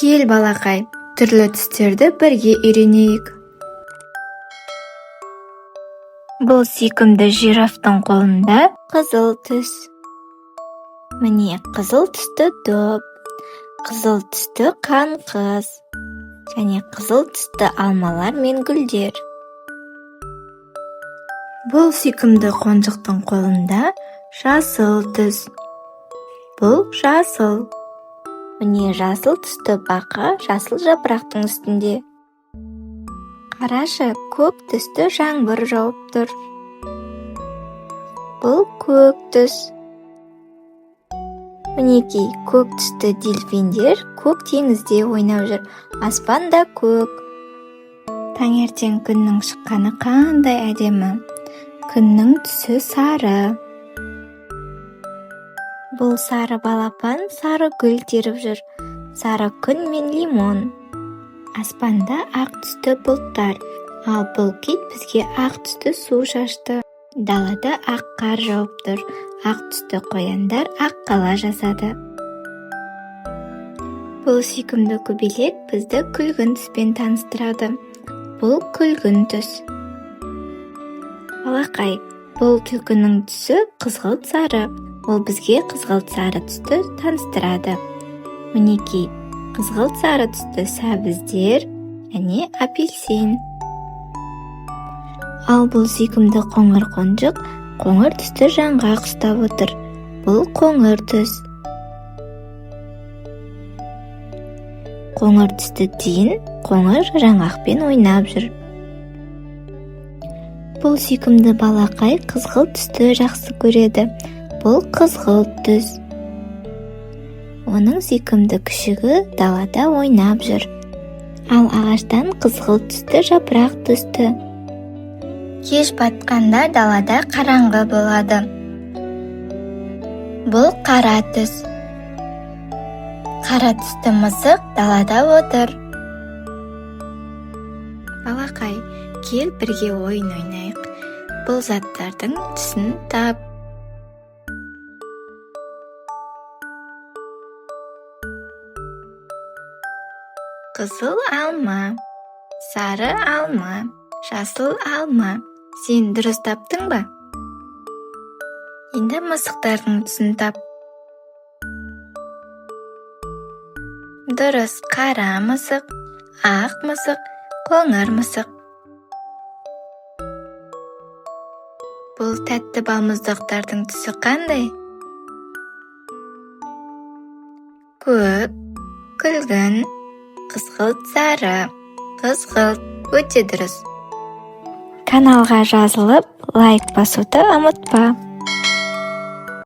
Кел балақай, түрлі түстерді бірге үйренейік. Бұл сүйкімді жирафтың қолында қызыл түс. Міне қызыл түсті доп, қызыл түсті қанқыз, және қызыл түсті алмалар мен гүлдер. Бұл сүйкімді қонжықтың қолында жасыл түс. Бұл жасыл. Міне жасыл түсті бақа жасыл жапырақтың үстінде. Қарашы, көк түсті жаңбыр жауып тұр. Бұл көк түс. Мінекей, көк түсті дельфиндер көк теңізде ойнап жүр. Аспан да көк. Таңертең күннің шыққаны қандай әдемі. Күннің түсі сары. Бұл сары балапан сары гүл теріп жүр. Сары күн мен лимон. Аспанда ақ түсті бұлттар, ал бұл кит бізге ақ түсті су шашты. Далада ақ қар жауып тұр. Ақ түсті қояндар ақ қала жасады. Бұл сүйкімді көбелек бізді күлгін түспен таныстырады. Бұл күлгін түс. Балақай, бұл түлкінің түсі қызғылт сары. Ол бізге қызғылт сары түсті таныстырады. Мінекей, қызғылт сары түсті сәбіздер, және апельсин. Ал бұл сүйкімді қоңыр қонжық қоңыр түсті жаңғақ ұстап отыр. Бұл қоңыр түс. Қоңыр түсті тиін қоңыр жаңғақпен ойнап жүр. Бұл сүйкімді балақай қызғылт түсті жақсы көреді. Бұл қызғылт түс. Оның сүйкімді күшігі далада ойнап жүр. Ал ағаштан қызғылт түсті жапырақ түсті. Кеш батқанда далада қараңғы болады. Бұл қара түс. Қара түсті мысық далада отыр. Балақай, кел бірге ойын ойнайық. Бұл заттардың түсін тап. Қызыл алма, сары алма, жасыл алма. Сен дұрыс таптың ба? Енді мысықтардың түсін тап. Дұрыс, қара мысық, ақ мысық, қоңыр мысық. Бұл тәтті балмұздақтардың түсі қандай? Көк, күлгін, қызғылт сары, қызғылт, өте дұрыс. Каналға жазылып, лайк басуды ұмытпа.